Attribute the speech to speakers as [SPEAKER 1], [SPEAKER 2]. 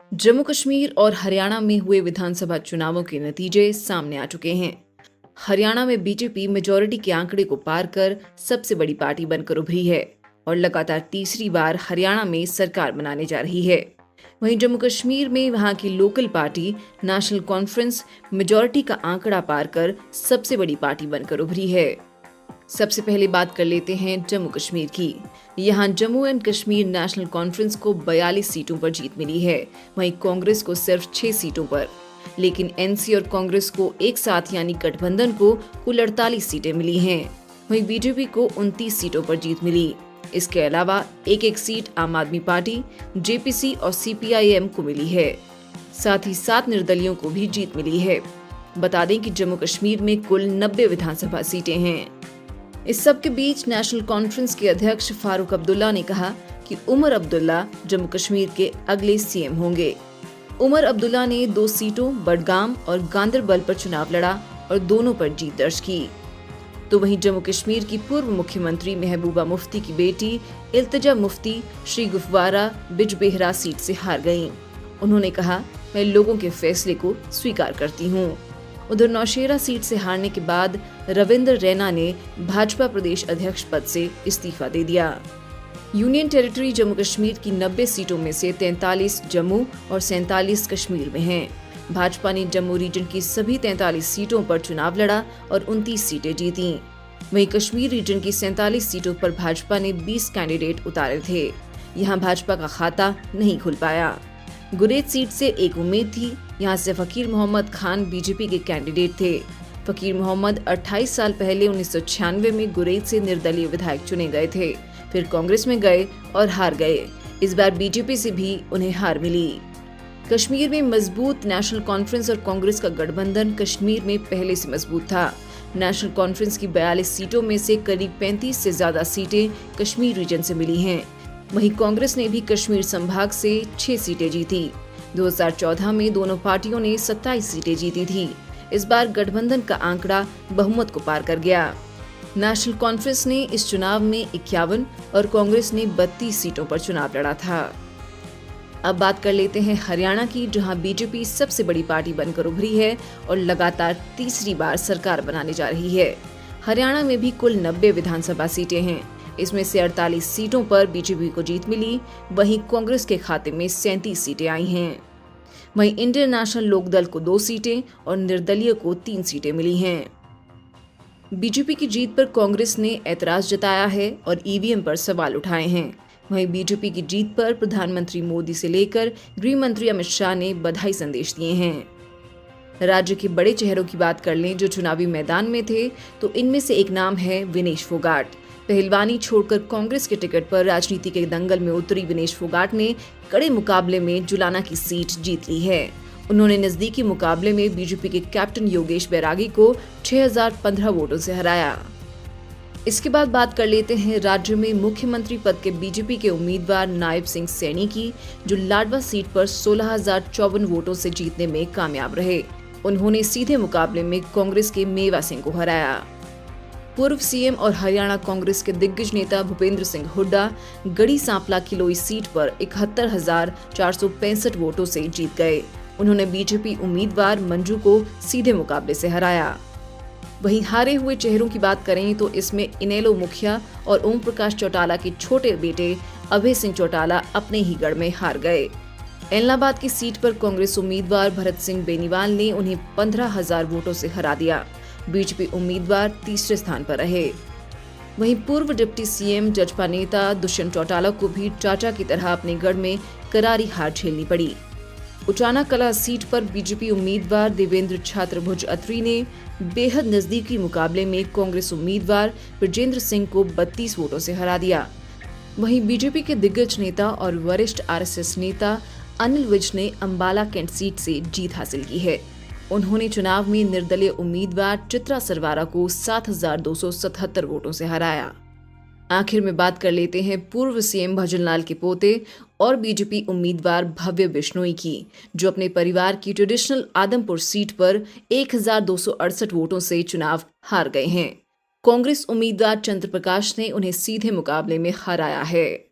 [SPEAKER 1] जम्मू कश्मीर और हरियाणा में हुए विधानसभा चुनावों के नतीजे सामने आ चुके हैं। हरियाणा में बीजेपी मेजॉरिटी के आंकड़े को पार कर सबसे बड़ी पार्टी बनकर उभरी है और लगातार तीसरी बार हरियाणा में सरकार बनाने जा रही है। वहीं जम्मू कश्मीर में वहां की local party national conference majority का आंकड़ा पार कर सबसे बड़ी पार्टी बनकर उभरी है। सबसे पहले बात कर लेते हैं जम्मू कश्मीर की। यहां Jammu and Kashmir national conference को 42 सीटों पर जीत मिली है, वहीं कांग्रेस को सिर्फ 6 सीटों पर। लेकिन एनसी और कांग्रेस को एक साथ यानी गठबंधन को कुल 48 सीटें मिली हैं। वहीं बीजेपी को 29 सीटों पर जीत मिली। इसके अलावा एक एक सीट आम आदमी पार्टी, जेपीसी और सीपीआईएम को मिली है। साथ ही 7 निर्दलियों को भी जीत मिली है। बता दें कि जम्मू कश्मीर में कुल 90 विधानसभा सीटें हैं। इस सब के बीच नेशनल कॉन्फ्रेंस के अध्यक्ष फारूक अब्दुल्ला ने कहा कि उमर अब्दुल्ला जम्मू कश्मीर के अगले सीएम होंगे। उमर अब्दुल्ला ने 2 सीटों बडगाम और गांदरबल पर चुनाव लड़ा और दोनों पर जीत दर्ज की। तो वहीं जम्मू कश्मीर की पूर्व मुख्यमंत्री महबूबा मुफ्ती की बेटी इल्तिजा मुफ्ती श्री गुफवारा बिजबेहरा सीट से हार गईं। उन्होंने कहा, मैं लोगों के फैसले को स्वीकार करती हूँ। उधर नौशेरा सीट से हारने के बाद रविंद्र रैना ने भाजपा प्रदेश अध्यक्ष पद से इस्तीफा दे दिया। यूनियन टेरिटरी जम्मू कश्मीर की 90 सीटों में से 43 जम्मू और 47 कश्मीर में हैं। भाजपा ने जम्मू रीजन की सभी 43 सीटों पर चुनाव लड़ा और 29 सीटें जीतीं। वहीं कश्मीर रीजन की 47 सीटों पर भाजपा ने 20 कैंडिडेट उतारे थे। यहां भाजपा का खाता नहीं खुल पाया। गुरेज सीट से एक उम्मीद थी। यहाँ से फकीर मोहम्मद खान बीजेपी के कैंडिडेट थे। फकीर मोहम्मद 28 साल पहले 1996 में गुरेज से निर्दलीय विधायक चुने गए थे, फिर कांग्रेस में गए और हार गए। इस बार बीजेपी से भी उन्हें हार मिली। कश्मीर में मजबूत नेशनल कॉन्फ्रेंस और कांग्रेस का गठबंधन कश्मीर में पहले से मजबूत था। नेशनल कॉन्फ्रेंस की 42 सीटों में से करीब 35 से ज्यादा सीटें कश्मीर रीजन से मिली हैं। वहीं कांग्रेस ने भी कश्मीर संभाग से 6 सीटें जीती। 2014 में दोनों पार्टियों ने 27 सीटें जीती थी। इस बार गठबंधन का आंकड़ा बहुमत को पार कर गया। नेशनल कॉन्फ्रेंस ने इस चुनाव में 51 और कांग्रेस ने 32 सीटों पर चुनाव लड़ा था। अब बात कर लेते हैं हरियाणा की, जहां बीजेपी सबसे बड़ी पार्टी बनकर उभरी है और लगातार तीसरी बार सरकार बनाने जा रही है। हरियाणा में भी कुल 90 विधानसभा सीटें हैं। इसमें से 48 सीटों पर बीजेपी को जीत मिली। वहीं कांग्रेस के खाते में 37 सीटें आई हैं। वहीं इंडियन नेशनल लोकदल को 2 सीटें और निर्दलीय को 3 सीटें मिली हैं। बीजेपी की जीत पर कांग्रेस ने ऐतराज जताया है और ईवीएम पर सवाल उठाए हैं। वहीं बीजेपी की जीत पर प्रधानमंत्री मोदी से लेकर गृह मंत्री अमित शाह ने बधाई संदेश दिए हैं। राज्य के बड़े चेहरों की बात कर लें जो चुनावी मैदान में थे, तो इनमें से एक नाम है विनेश फोगाट। पहलवानी छोड़कर कांग्रेस के टिकट पर राजनीति के दंगल में उतरी विनेश फोगाट ने कड़े मुकाबले में जुलाना की सीट जीत ली है। उन्होंने नजदीकी मुकाबले में बीजेपी के कैप्टन योगेश बैरागी को 6015 वोटों से हराया। इसके बाद बात कर लेते हैं राज्य में मुख्यमंत्री पद के बीजेपी के उम्मीदवार नायब सिंह सैनी की, जो लाडवा सीट पर 16054 वोटों से जीतने में कामयाब रहे। उन्होंने सीधे मुकाबले में कांग्रेस के मेवा सिंह को हराया। पूर्व सीएम और हरियाणा कांग्रेस के दिग्गज नेता भूपेंद्र सिंह हुड्डा गढ़ी सांपला किलोई सीट पर 71,465 वोटों से जीत गए। उन्होंने बीजेपी उम्मीदवार मंजू को सीधे मुकाबले से हराया। वहीं हारे हुए चेहरों की बात करें तो इसमें इनेलो मुखिया और ओम प्रकाश चौटाला के छोटे बेटे अभय सिंह चौटाला अपने ही गढ़ में हार गए। एलनाबाद की सीट पर कांग्रेस उम्मीदवार भरत सिंह बेनीवाल ने उन्हें 15,000 वोटों से हरा दिया। बीजेपी उम्मीदवार तीसरे स्थान पर रहे। वहीं पूर्व डिप्टी सीएम जजपा नेता दुष्यंत चौटाला को भी चाचा की तरह अपने गढ़ में करारी हार झेलनी पड़ी। उचाना कला सीट पर बीजेपी उम्मीदवार देवेंद्र छात्रभुज अत्री ने बेहद नजदीकी मुकाबले में कांग्रेस उम्मीदवार ब्रजेंद्र सिंह को 32 वोटों से हरा दिया। वहीं बीजेपी के दिग्गज नेता और वरिष्ठ आरएसएस नेता अनिल विज ने अंबाला कैंट सीट से जीत हासिल की है। उन्होंने चुनाव में निर्दलीय उम्मीदवार चित्रा सरवारा को 7277 वोटों से हराया। आखिर में बात कर लेते हैं पूर्व सीएम भजनलाल के पोते और बीजेपी उम्मीदवार भव्य बिश्नोई की, जो अपने परिवार की ट्रेडिशनल आदमपुर सीट पर 1268 वोटों से चुनाव हार गए हैं। कांग्रेस उम्मीदवार चंद्र प्रकाश ने उन्हें सीधे मुकाबले में हराया है।